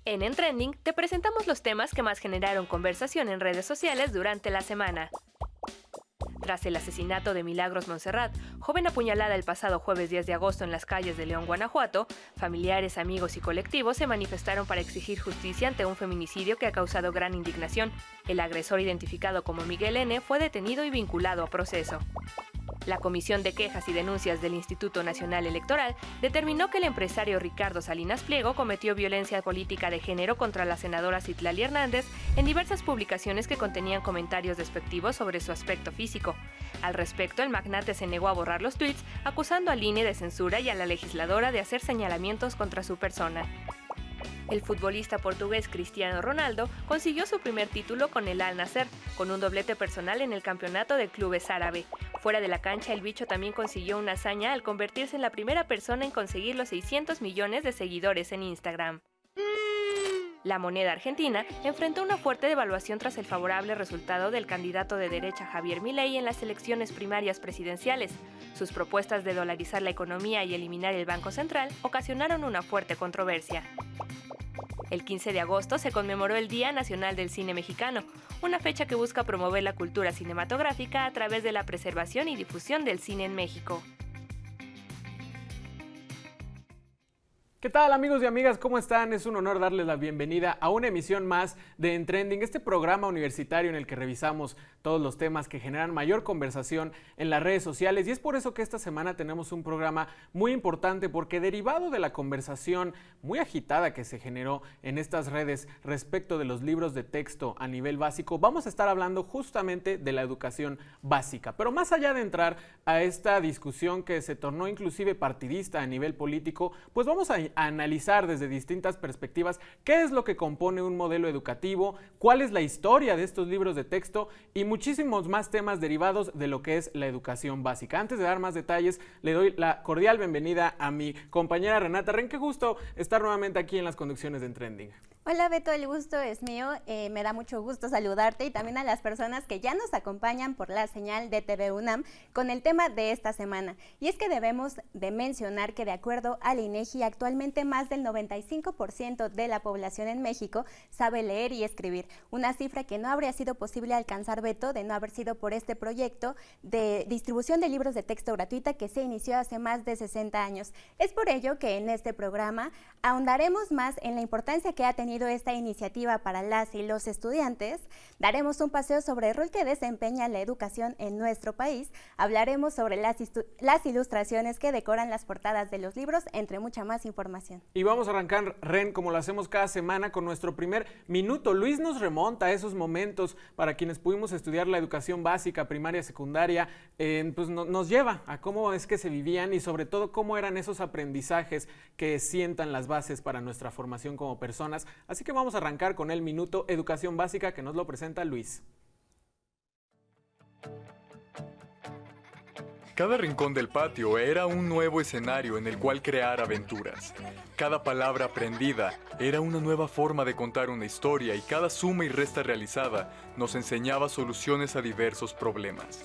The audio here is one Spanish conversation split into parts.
En Trending te presentamos los temas que más generaron conversación en redes sociales durante la semana. Tras el asesinato de Milagros Montserrat, joven apuñalada el pasado jueves 10 de agosto en las calles de León, Guanajuato, familiares, amigos y colectivos se manifestaron para exigir justicia ante un feminicidio que ha causado gran indignación. El agresor, identificado como Miguel N., fue detenido y vinculado a proceso. La Comisión de Quejas y Denuncias del Instituto Nacional Electoral determinó que el empresario Ricardo Salinas Pliego cometió violencia política de género contra la senadora Citlali Hernández en diversas publicaciones que contenían comentarios despectivos sobre su aspecto físico. Al respecto, el magnate se negó a borrar los tweets, acusando al INE de censura y a la legisladora de hacer señalamientos contra su persona. El futbolista portugués Cristiano Ronaldo consiguió su primer título con el Al Nassr, con un doblete personal en el campeonato de clubes árabe. Fuera de la cancha, el bicho también consiguió una hazaña al convertirse en la primera persona en conseguir los 600 millones de seguidores en Instagram. La moneda argentina enfrentó una fuerte devaluación tras el favorable resultado del candidato de derecha Javier Milei en las elecciones primarias presidenciales. Sus propuestas de dolarizar la economía y eliminar el Banco Central ocasionaron una fuerte controversia. El 15 de agosto se conmemoró el Día Nacional del Cine Mexicano, una fecha que busca promover la cultura cinematográfica a través de la preservación y difusión del cine en México. ¿Qué tal, amigos y amigas? ¿Cómo están? Es un honor darles la bienvenida a una emisión más de En Trending, este programa universitario en el que revisamos todos los temas que generan mayor conversación en las redes sociales, y es por eso que esta semana tenemos un programa muy importante, porque derivado de la conversación muy agitada que se generó en estas redes respecto de los libros de texto a nivel básico, vamos a estar hablando justamente de la educación básica. Pero más allá de entrar a esta discusión que se tornó inclusive partidista a nivel político, pues vamos a analizar desde distintas perspectivas qué es lo que compone un modelo educativo, cuál es la historia de estos libros de texto y muchísimos más temas derivados de lo que es la educación básica. Antes de dar más detalles, le doy la cordial bienvenida a mi compañera Renata Ren. Qué gusto estar nuevamente aquí en las conducciones de En Trending. Hola Beto, el gusto es mío, me da mucho gusto saludarte y también a las personas que ya nos acompañan por la señal de TV UNAM con el tema de esta semana. Y es que debemos de mencionar que de acuerdo al INEGI, actualmente más del 95% de la población en México sabe leer y escribir, una cifra que no habría sido posible alcanzar, Beto, de no haber sido por este proyecto de distribución de libros de texto gratuita que se inició hace más de 60 años. Es por ello que en este programa ahondaremos más en la importancia que ha tenido esta iniciativa para las y los estudiantes, daremos un paseo sobre el rol que desempeña la educación en nuestro país, hablaremos sobre las ilustraciones que decoran las portadas de los libros, entre mucha más información. Y vamos a arrancar, Ren, como lo hacemos cada semana, con nuestro primer minuto. Luis nos remonta a esos momentos para quienes pudimos estudiar la educación básica, primaria, secundaria, pues nos lleva a cómo es que se vivían y sobre todo cómo eran esos aprendizajes que sientan las bases para nuestra formación como personas. Así que vamos a arrancar con el minuto Educación Básica que nos lo presenta Luis. Cada rincón del patio era un nuevo escenario en el cual crear aventuras. Cada palabra aprendida era una nueva forma de contar una historia y cada suma y resta realizada nos enseñaba soluciones a diversos problemas.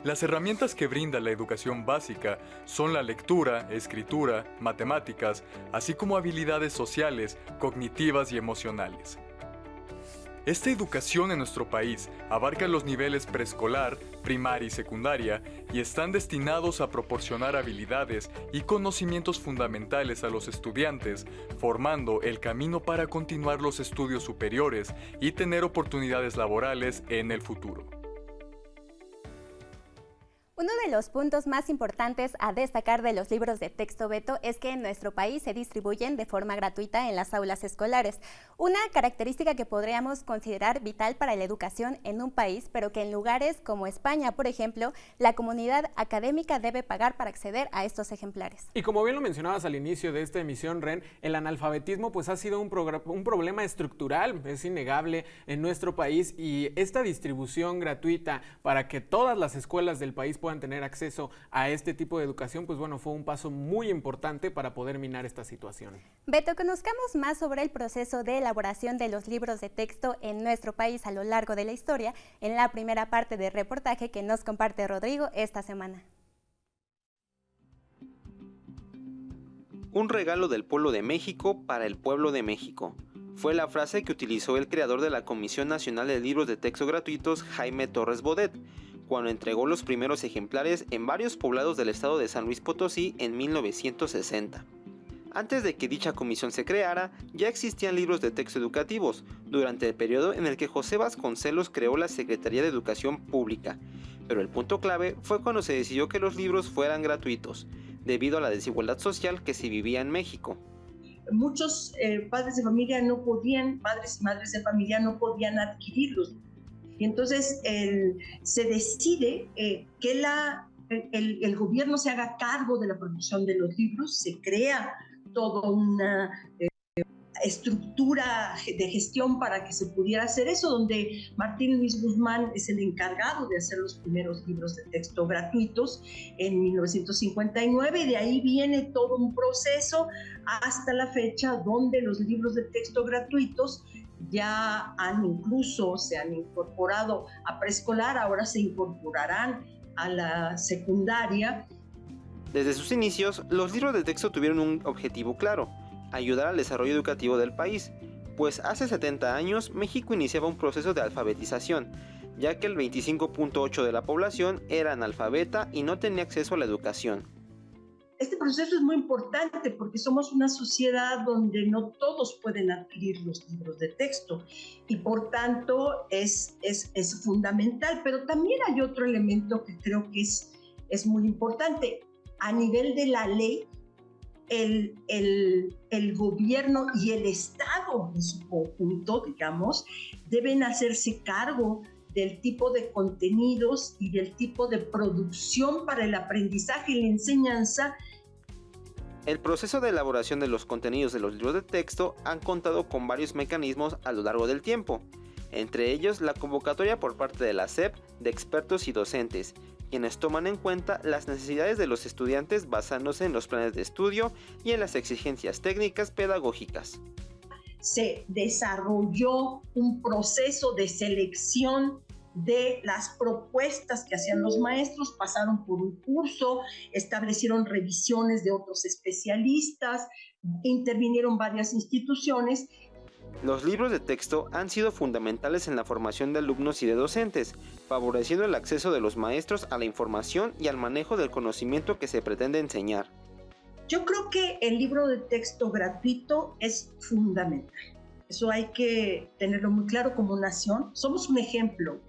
Las herramientas que brinda la educación básica son la lectura, escritura, matemáticas, así como habilidades sociales, cognitivas y emocionales. Esta educación en nuestro país abarca los niveles preescolar, primaria y secundaria y están destinados a proporcionar habilidades y conocimientos fundamentales a los estudiantes, formando el camino para continuar los estudios superiores y tener oportunidades laborales en el futuro. Uno de los puntos más importantes a destacar de los libros de texto, Beto, es que en nuestro país se distribuyen de forma gratuita en las aulas escolares. Una característica que podríamos considerar vital para la educación en un país, pero que en lugares como España, por ejemplo, la comunidad académica debe pagar para acceder a estos ejemplares. Y como bien lo mencionabas al inicio de esta emisión, Ren, el analfabetismo pues ha sido un problema estructural, es innegable en nuestro país, y esta distribución gratuita para que todas las escuelas del país puedan tener acceso a este tipo de educación, pues bueno, fue un paso muy importante para poder minar esta situación. Beto, conozcamos más sobre el proceso de elaboración de los libros de texto en nuestro país a lo largo de la historia en la primera parte del reportaje que nos comparte Rodrigo esta semana. un regalo del pueblo de México para el pueblo de México. Fue la frase que utilizó el creador de la Comisión Nacional de Libros de Texto Gratuitos, Jaime Torres Bodet, cuando entregó los primeros ejemplares en varios poblados del estado de San Luis Potosí en 1960. Antes de que dicha comisión se creara, ya existían libros de texto educativos, durante el periodo en el que José Vasconcelos creó la Secretaría de Educación Pública, pero el punto clave fue cuando se decidió que los libros fueran gratuitos, debido a la desigualdad social que se vivía en México. Muchos padres de familia no podían, padres y madres de familia no podían adquirirlos. Y entonces se decide que el gobierno se haga cargo de la producción de los libros, se crea toda una estructura de gestión para que se pudiera hacer eso, donde Martín Luis Guzmán es el encargado de hacer los primeros libros de texto gratuitos en 1959, y de ahí viene todo un proceso hasta la fecha donde los libros de texto gratuitos ya se han incorporado a preescolar, ahora se incorporarán a la secundaria. Desde sus inicios, los libros de texto tuvieron un objetivo claro: ayudar al desarrollo educativo del país, pues hace 70 años México iniciaba un proceso de alfabetización, ya que el 25.8% de la población era analfabeta y no tenía acceso a la educación. Este proceso es muy importante porque somos una sociedad donde no todos pueden adquirir los libros de texto y por tanto es fundamental, pero también hay otro elemento que creo que es muy importante. A nivel de la ley, el gobierno y el Estado en su conjunto, digamos, deben hacerse cargo del tipo de contenidos y del tipo de producción para el aprendizaje y la enseñanza. El proceso de elaboración de los contenidos de los libros de texto han contado con varios mecanismos a lo largo del tiempo, entre ellos la convocatoria por parte de la SEP de expertos y docentes, quienes toman en cuenta las necesidades de los estudiantes basándose en los planes de estudio y en las exigencias técnicas pedagógicas. Se desarrolló un proceso de selección de las propuestas que hacían los maestros, pasaron por un curso, establecieron revisiones de otros especialistas, intervinieron varias instituciones. Los libros de texto han sido fundamentales en la formación de alumnos y de docentes, favoreciendo el acceso de los maestros a la información y al manejo del conocimiento que se pretende enseñar. Yo creo que el libro de texto gratuito es fundamental. Eso hay que tenerlo muy claro como nación. Somos un ejemplo,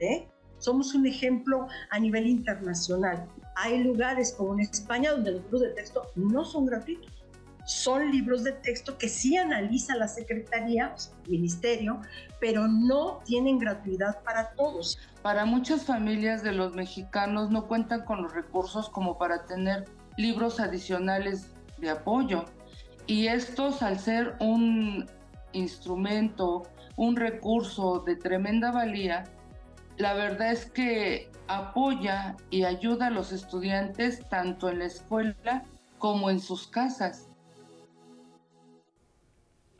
Somos un ejemplo a nivel internacional. Hay lugares como en España donde los libros de texto no son gratuitos. Son libros de texto que sí analiza la Secretaría, el Ministerio, pero no tienen gratuidad para todos. Para muchas familias de los mexicanos no cuentan con los recursos como para tener libros adicionales de apoyo. Y estos, al ser un instrumento, un recurso de tremenda valía, la verdad es que apoya y ayuda a los estudiantes tanto en la escuela como en sus casas.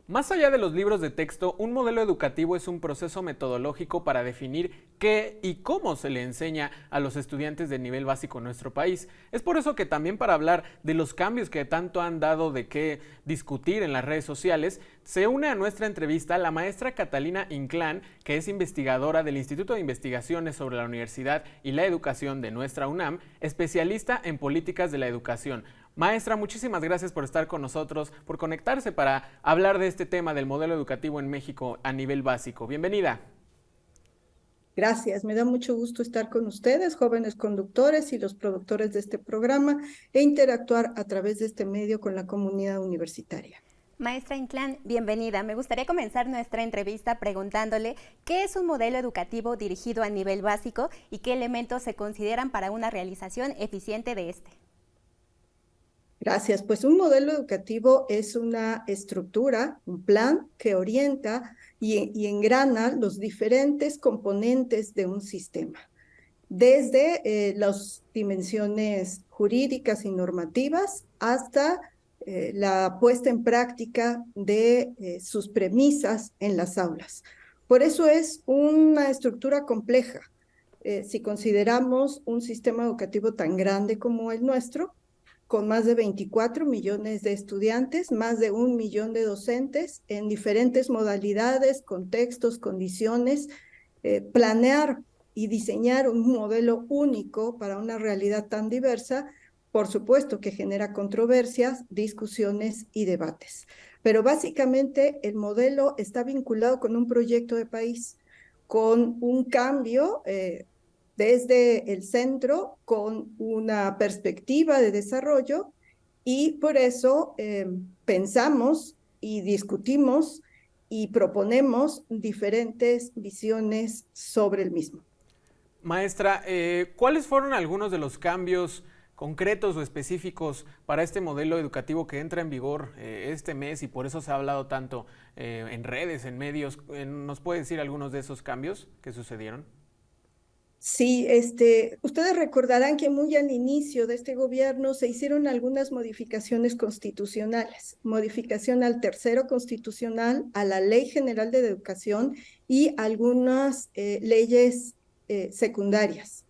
Más allá de los libros de texto, un modelo educativo es un proceso metodológico para definir qué y cómo se le enseña a los estudiantes de nivel básico en nuestro país. Es por eso que también para hablar de los cambios que tanto han dado de qué discutir en las redes sociales, se une a nuestra entrevista la maestra Catalina Inclán, que es investigadora del Instituto de Investigaciones sobre la Universidad y la Educación de nuestra UNAM, especialista en políticas de la educación. Maestra, muchísimas gracias por estar con nosotros, por conectarse para hablar de este tema del modelo educativo en México a nivel básico. Bienvenida. Gracias, me da mucho gusto estar con ustedes, jóvenes conductores y los productores de este programa, e interactuar a través de este medio con la comunidad universitaria. Maestra Inclán, bienvenida. Me gustaría comenzar nuestra entrevista preguntándole qué es un modelo educativo dirigido a nivel básico y qué elementos se consideran para una realización eficiente de este. Gracias. Pues un modelo educativo es una estructura, un plan que orienta y engrana los diferentes componentes de un sistema, desde las dimensiones jurídicas y normativas hasta la puesta en práctica de sus premisas en las aulas. Por eso es una estructura compleja. Si consideramos un sistema educativo tan grande como el nuestro, con más de 24 millones de estudiantes, más de 1 millón de docentes en diferentes modalidades, contextos, condiciones, planear y diseñar un modelo único para una realidad tan diversa, por supuesto que genera controversias, discusiones y debates. Pero básicamente el modelo está vinculado con un proyecto de país, con un cambio desde el centro, con una perspectiva de desarrollo, y por eso pensamos y discutimos y proponemos diferentes visiones sobre el mismo. Maestra, ¿cuáles fueron algunos de los cambios concretos o específicos para este modelo educativo que entra en vigor este mes y por eso se ha hablado tanto en redes, en medios? ¿Nos puede decir algunos de esos cambios que sucedieron? Sí, ustedes recordarán que muy al inicio de este gobierno se hicieron algunas modificaciones constitucionales, modificación al tercero constitucional, a la Ley General de Educación y algunas leyes secundarias.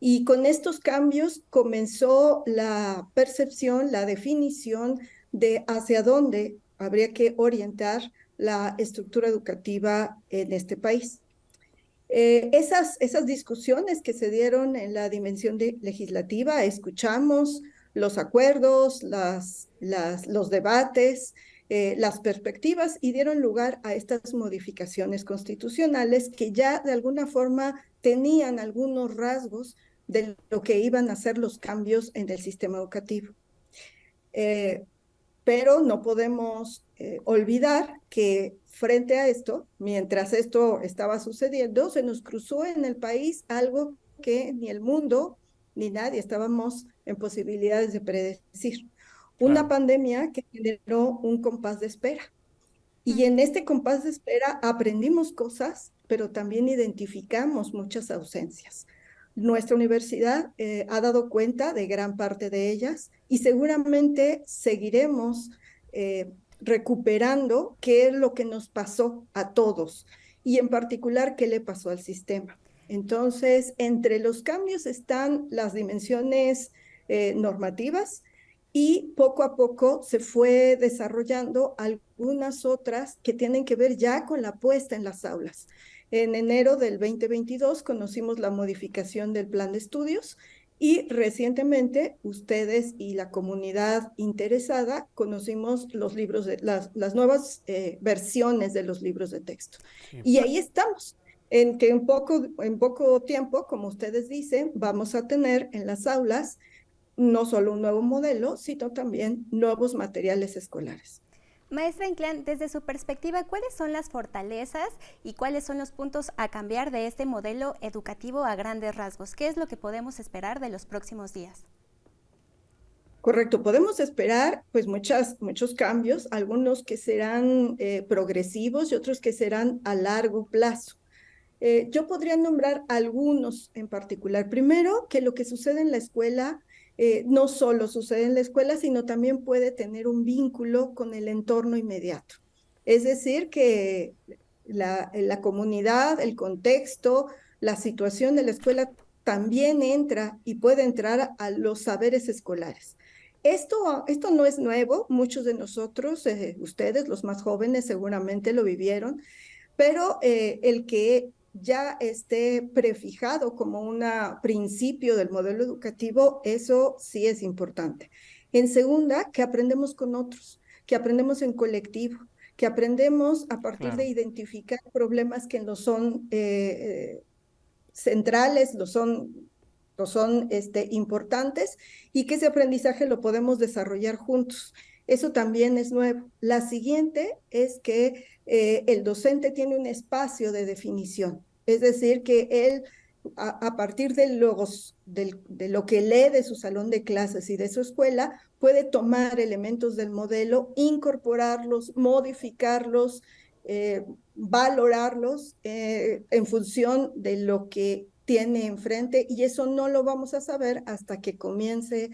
Y con estos cambios comenzó la percepción, la definición de hacia dónde habría que orientar la estructura educativa en este país. Esas discusiones que se dieron en la dimensión legislativa, escuchamos los acuerdos, los debates, las perspectivas y dieron lugar a estas modificaciones constitucionales que ya de alguna forma tenían algunos rasgos de lo que iban a ser los cambios en el sistema educativo. Pero no podemos olvidar que frente a esto, mientras esto estaba sucediendo, se nos cruzó en el país algo que ni el mundo ni nadie estábamos en posibilidades de predecir. Una pandemia que generó un compás de espera. Y en este compás de espera aprendimos cosas, pero también identificamos muchas ausencias. Nuestra universidad ha dado cuenta de gran parte de ellas y seguramente seguiremos recuperando qué es lo que nos pasó a todos y en particular qué le pasó al sistema. Entonces, entre los cambios están las dimensiones normativas y poco a poco se fue desarrollando algunas otras que tienen que ver ya con la puesta en las aulas. En enero del 2022 conocimos la modificación del plan de estudios y recientemente ustedes y la comunidad interesada conocimos los libros las nuevas versiones de los libros de texto. Sí. Y ahí estamos, en que en poco tiempo, como ustedes dicen, vamos a tener en las aulas no solo un nuevo modelo, sino también nuevos materiales escolares. Maestra Inclán, desde su perspectiva, ¿cuáles son las fortalezas y cuáles son los puntos a cambiar de este modelo educativo a grandes rasgos? ¿Qué es lo que podemos esperar de los próximos días? Correcto, podemos esperar pues muchos cambios, algunos que serán progresivos y otros que serán a largo plazo. Yo podría nombrar algunos en particular. Primero, que lo que sucede en la escuela no solo sucede en la escuela, sino también puede tener un vínculo con el entorno inmediato. Es decir, que la comunidad, el contexto, la situación de la escuela también entra y puede entrar a los saberes escolares. Esto no es nuevo, muchos de nosotros, ustedes, los más jóvenes, seguramente lo vivieron, pero el que ya esté prefijado como un principio del modelo educativo, eso sí es importante. En segunda, que aprendemos con otros, que aprendemos en colectivo, que aprendemos a partir de identificar problemas que no son centrales, lo son importantes, y que ese aprendizaje lo podemos desarrollar juntos. Eso también es nuevo. La siguiente es que el docente tiene un espacio de definición, es decir, que él, a partir de lo que lee de su salón de clases y de su escuela, puede tomar elementos del modelo, incorporarlos, modificarlos, valorarlos en función de lo que tiene enfrente, y eso no lo vamos a saber hasta que comience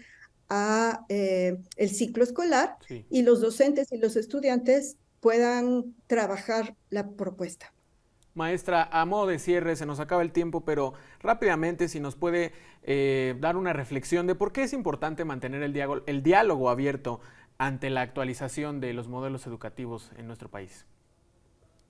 el ciclo escolar y los docentes y los estudiantes puedan trabajar la propuesta. Maestra, a modo de cierre, se nos acaba el tiempo, pero rápidamente si nos puede dar una reflexión de por qué es importante mantener el diálogo abierto ante la actualización de los modelos educativos en nuestro país.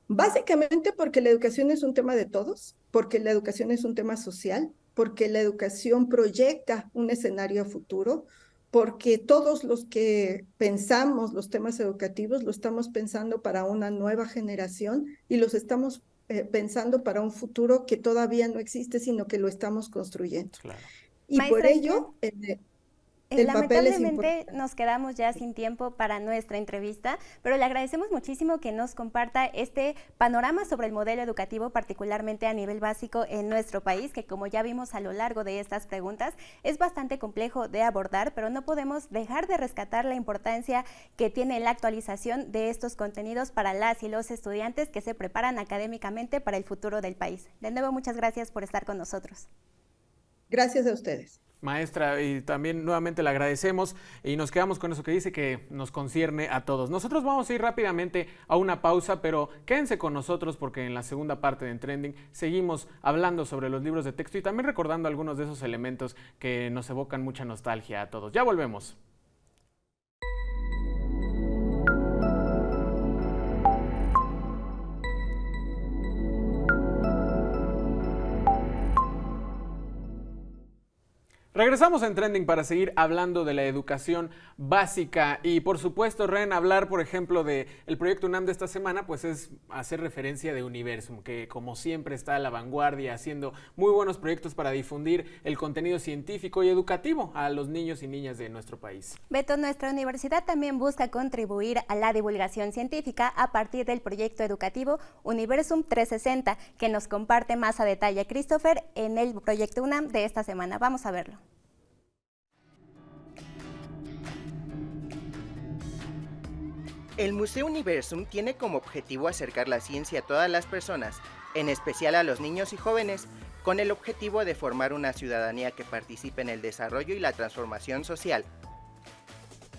Básicamente porque la educación es un tema de todos, porque la educación es un tema social, porque la educación proyecta un escenario a futuro, porque todos los que pensamos los temas educativos lo estamos pensando para una nueva generación y los estamos pensando para un futuro que todavía no existe, sino que lo estamos construyendo. Claro. Y Maestra, por ello, el papel es lamentablemente importante. nos quedamos ya sin tiempo para nuestra entrevista, pero le agradecemos muchísimo que nos comparta este panorama sobre el modelo educativo, particularmente a nivel básico en nuestro país, que como ya vimos a lo largo de estas preguntas, es bastante complejo de abordar, pero no podemos dejar de rescatar la importancia que tiene la actualización de estos contenidos para las y los estudiantes que se preparan académicamente para el futuro del país. De nuevo, muchas gracias por estar con nosotros. Gracias a ustedes. Maestra, y también nuevamente le agradecemos y nos quedamos con eso que dice que nos concierne a todos. Nosotros vamos a ir rápidamente a una pausa, pero quédense con nosotros porque en la segunda parte de En Trending seguimos hablando sobre los libros de texto y también recordando algunos de esos elementos que nos evocan mucha nostalgia a todos. Ya volvemos. Regresamos en Trending para seguir hablando de la educación básica y por supuesto, Ren, hablar por ejemplo del proyecto UNAM de esta semana, pues es hacer referencia de Universum, que como siempre está a la vanguardia haciendo muy buenos proyectos para difundir el contenido científico y educativo a los niños y niñas de nuestro país. Beto, nuestra universidad también busca contribuir a la divulgación científica a partir del proyecto educativo Universum 360, que nos comparte más a detalle Christopher en el proyecto UNAM de esta semana. Vamos a verlo. El Museo Universum tiene como objetivo acercar la ciencia a todas las personas, en especial a los niños y jóvenes, con el objetivo de formar una ciudadanía que participe en el desarrollo y la transformación social.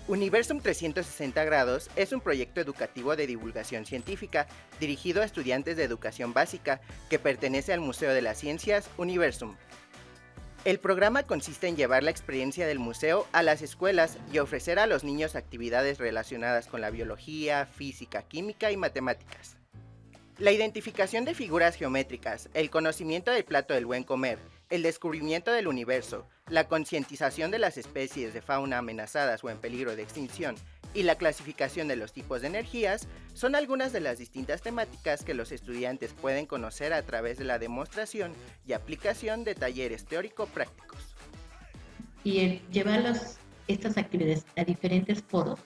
Universum 360 grados es un proyecto educativo de divulgación científica dirigido a estudiantes de educación básica que pertenece al Museo de las Ciencias Universum. El programa consiste en llevar la experiencia del museo a las escuelas y ofrecer a los niños actividades relacionadas con la biología, física, química y matemáticas. La identificación de figuras geométricas, el conocimiento del plato del buen comer, el descubrimiento del universo, la concientización de las especies de fauna amenazadas o en peligro de extinción y la clasificación de los tipos de energías son algunas de las distintas temáticas que los estudiantes pueden conocer a través de la demostración y aplicación de talleres teórico-prácticos. Y el llevar estas actividades a diferentes foros,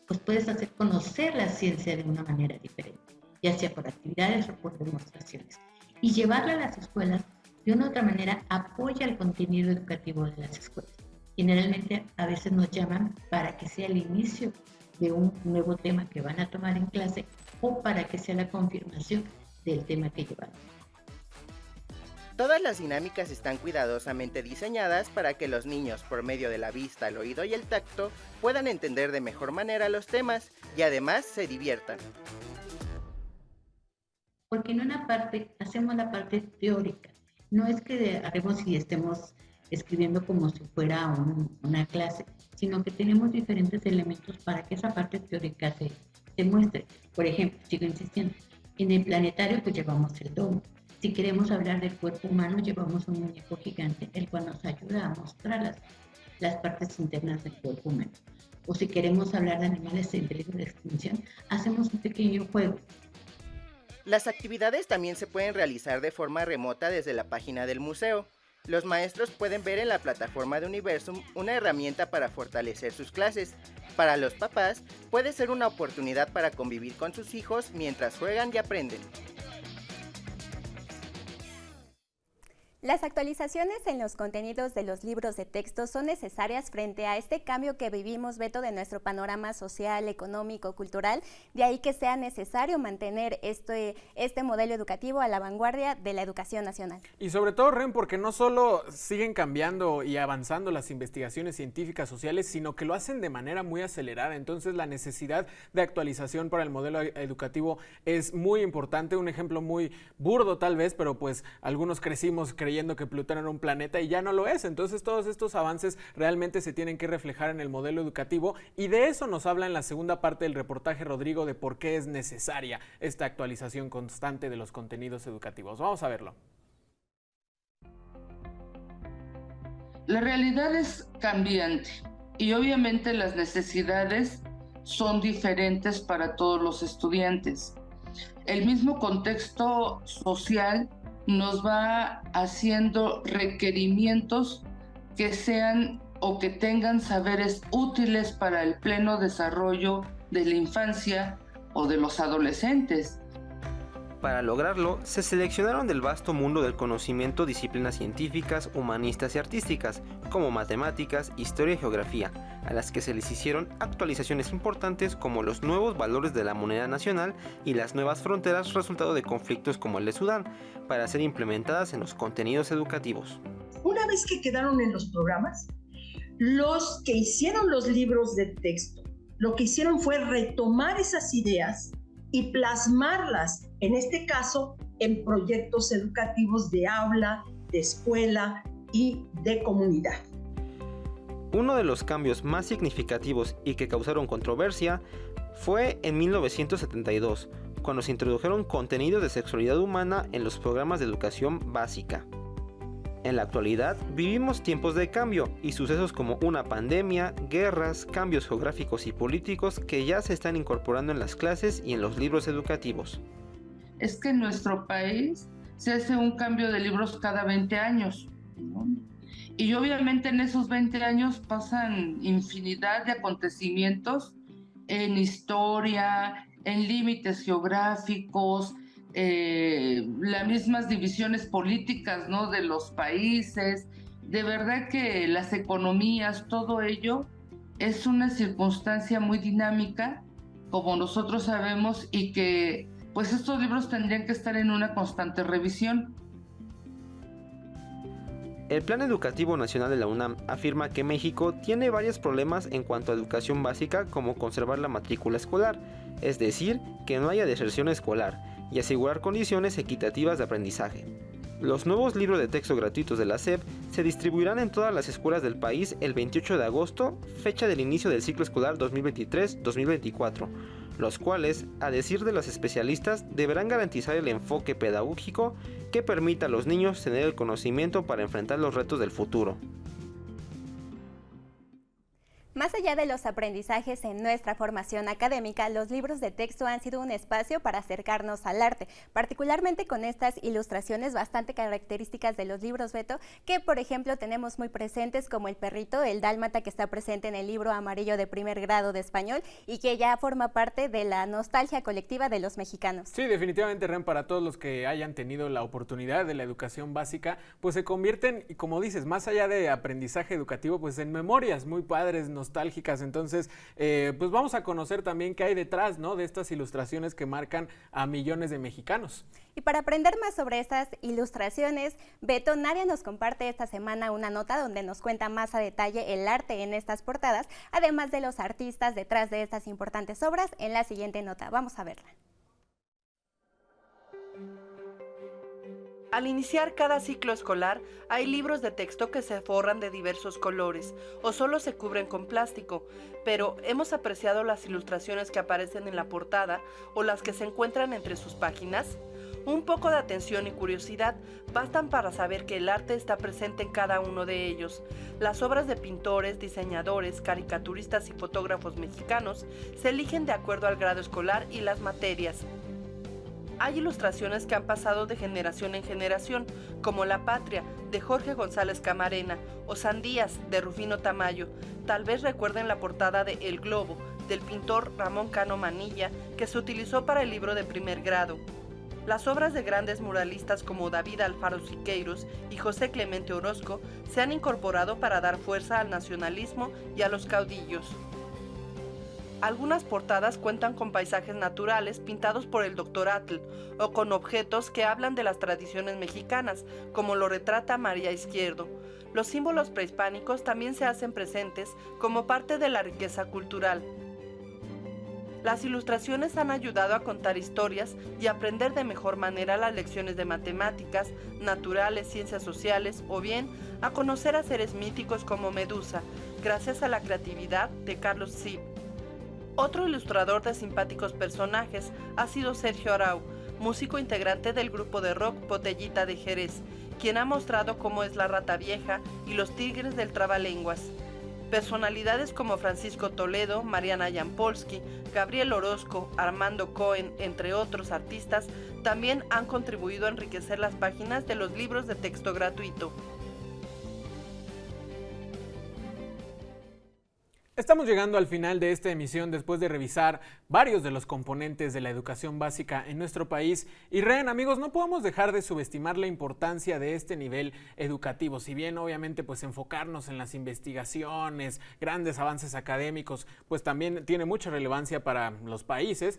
pues puedes hacer conocer la ciencia de una manera diferente, ya sea por actividades o por demostraciones. Y llevarla a las escuelas de una u otra manera apoya el contenido educativo de las escuelas. Generalmente a veces nos llaman para que sea el inicio de un nuevo tema que van a tomar en clase o para que sea la confirmación del tema que llevan. Todas las dinámicas están cuidadosamente diseñadas para que los niños, por medio de la vista, el oído y el tacto, puedan entender de mejor manera los temas y además se diviertan. Porque en una parte hacemos la parte teórica, no es que haremos y estemos escribiendo como si fuera una clase, sino que tenemos diferentes elementos para que esa parte teórica se muestre. Por ejemplo, sigo insistiendo, en el planetario pues llevamos el domo. Si queremos hablar del cuerpo humano, llevamos un muñeco gigante, el cual nos ayuda a mostrar las partes internas del cuerpo humano. O si queremos hablar de animales en peligro de extinción, hacemos un pequeño juego. Las actividades también se pueden realizar de forma remota desde la página del museo. Los maestros pueden ver en la plataforma de Universum una herramienta para fortalecer sus clases. Para los papás, puede ser una oportunidad para convivir con sus hijos mientras juegan y aprenden. Las actualizaciones en los contenidos de los libros de texto son necesarias frente a este cambio que vivimos, Beto, de nuestro panorama social, económico, cultural. De ahí que sea necesario mantener este modelo educativo a la vanguardia de la educación nacional. Y sobre todo, Ren, porque no solo siguen cambiando y avanzando las investigaciones científicas sociales, sino que lo hacen de manera muy acelerada. Entonces, la necesidad de actualización para el modelo educativo es muy importante. Un ejemplo muy burdo tal vez, pero pues algunos crecimos creyendo que Plutón era un planeta y ya no lo es. Entonces todos estos avances realmente se tienen que reflejar en el modelo educativo, y de eso nos habla en la segunda parte del reportaje Rodrigo, de por qué es necesaria esta actualización constante de los contenidos educativos. Vamos a verlo. La realidad es cambiante y obviamente las necesidades son diferentes para todos los estudiantes. El mismo contexto social nos va haciendo requerimientos que sean o que tengan saberes útiles para el pleno desarrollo de la infancia o de los adolescentes. Para lograrlo, se seleccionaron del vasto mundo del conocimiento disciplinas científicas, humanistas y artísticas, como matemáticas, historia y geografía, a las que se les hicieron actualizaciones importantes como los nuevos valores de la moneda nacional y las nuevas fronteras resultado de conflictos como el de Sudán, para ser implementadas en los contenidos educativos. Una vez que quedaron en los programas, los que hicieron los libros de texto, lo que hicieron fue retomar esas ideas y plasmarlas, en este caso, en proyectos educativos de aula, de escuela y de comunidad. Uno de los cambios más significativos y que causaron controversia fue en 1972, cuando se introdujeron contenidos de sexualidad humana en los programas de educación básica. En la actualidad vivimos tiempos de cambio y sucesos como una pandemia, guerras, cambios geográficos y políticos que ya se están incorporando en las clases y en los libros educativos. Es que en nuestro país se hace un cambio de libros cada 20 años, ¿no? Y obviamente en esos 20 años pasan infinidad de acontecimientos en historia, en límites geográficos, las mismas divisiones políticas, ¿no?, de los países. De verdad que las economías, todo ello es una circunstancia muy dinámica, como nosotros sabemos, y que pues estos libros tendrían que estar en una constante revisión. El Plan Educativo Nacional de la UNAM afirma que México tiene varios problemas en cuanto a educación básica, como conservar la matrícula escolar, es decir, que no haya deserción escolar, y asegurar condiciones equitativas de aprendizaje. Los nuevos libros de texto gratuitos de la SEP se distribuirán en todas las escuelas del país el 28 de agosto, fecha del inicio del ciclo escolar 2023-2024, los cuales, a decir de los especialistas, deberán garantizar el enfoque pedagógico que permita a los niños tener el conocimiento para enfrentar los retos del futuro. Más allá de los aprendizajes en nuestra formación académica, los libros de texto han sido un espacio para acercarnos al arte, particularmente con estas ilustraciones bastante características de los libros, Beto, que por ejemplo tenemos muy presentes, como el perrito, el dálmata, que está presente en el libro amarillo de primer grado de español y que ya forma parte de la nostalgia colectiva de los mexicanos. Sí, definitivamente, Ren, para todos los que hayan tenido la oportunidad de la educación básica, pues se convierten, como dices, más allá de aprendizaje educativo, pues en memorias muy padres, nostálgicas. Entonces, pues vamos a conocer también qué hay detrás, ¿no?, de estas ilustraciones que marcan a millones de mexicanos. Y para aprender más sobre estas ilustraciones, Beto, Nadia nos comparte esta semana una nota donde nos cuenta más a detalle el arte en estas portadas, además de los artistas detrás de estas importantes obras, en la siguiente nota. Vamos a verla. Al iniciar cada ciclo escolar, hay libros de texto que se forran de diversos colores o solo se cubren con plástico, pero hemos apreciado las ilustraciones que aparecen en la portada o las que se encuentran entre sus páginas. Un poco de atención y curiosidad bastan para saber que el arte está presente en cada uno de ellos. Las obras de pintores, diseñadores, caricaturistas y fotógrafos mexicanos se eligen de acuerdo al grado escolar y las materias. Hay ilustraciones que han pasado de generación en generación, como La Patria, de Jorge González Camarena, o Sandías, de Rufino Tamayo. Tal vez recuerden la portada de El Globo, del pintor Ramón Cano Manilla, que se utilizó para el libro de primer grado. Las obras de grandes muralistas como David Alfaro Siqueiros y José Clemente Orozco se han incorporado para dar fuerza al nacionalismo y a los caudillos. Algunas portadas cuentan con paisajes naturales pintados por el Dr. Atl o con objetos que hablan de las tradiciones mexicanas, como lo retrata María Izquierdo. Los símbolos prehispánicos también se hacen presentes como parte de la riqueza cultural. Las ilustraciones han ayudado a contar historias y aprender de mejor manera las lecciones de matemáticas, naturales, ciencias sociales o bien a conocer a seres míticos como Medusa, gracias a la creatividad de Carlos Zip. Otro ilustrador de simpáticos personajes ha sido Sergio Arau, músico integrante del grupo de rock Botellita de Jerez, quien ha mostrado cómo es la Rata Vieja y los Tigres del Trabalenguas. Personalidades como Francisco Toledo, Mariana Yampolsky, Gabriel Orozco, Armando Cohen, entre otros artistas, también han contribuido a enriquecer las páginas de los libros de texto gratuito. Estamos llegando al final de esta emisión después de revisar varios de los componentes de la educación básica en nuestro país. Y amigos, no podemos dejar de subestimar la importancia de este nivel educativo. Si bien obviamente pues enfocarnos en las investigaciones, grandes avances académicos, pues también tiene mucha relevancia para los países.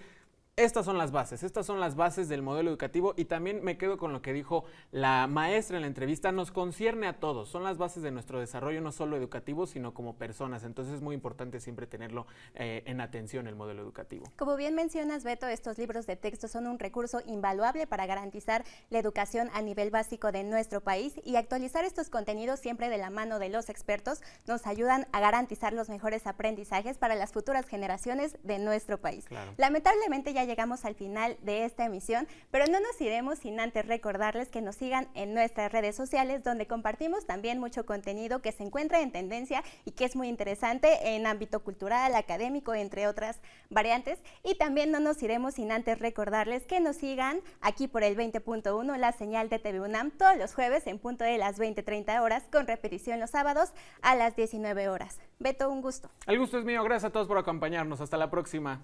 Estas son las bases del modelo educativo y también me quedo con lo que dijo la maestra en la entrevista, nos concierne a todos, son las bases de nuestro desarrollo no solo educativo sino como personas, entonces es muy importante siempre tenerlo en atención el modelo educativo. Como bien mencionas, Beto, estos libros de texto son un recurso invaluable para garantizar la educación a nivel básico de nuestro país y actualizar estos contenidos siempre de la mano de los expertos nos ayudan a garantizar los mejores aprendizajes para las futuras generaciones de nuestro país. Claro. Lamentablemente ya llegamos al final de esta emisión, pero no nos iremos sin antes recordarles que nos sigan en nuestras redes sociales, donde compartimos también mucho contenido que se encuentra en tendencia y que es muy interesante en ámbito cultural, académico, entre otras variantes. Y también no nos iremos sin antes recordarles que nos sigan aquí por el 20.1, la señal de TV UNAM, todos los jueves en punto de las 20:30 horas, con repetición los sábados a las 19 horas. Beto, un gusto. El gusto es mío, gracias a todos por acompañarnos, hasta la próxima.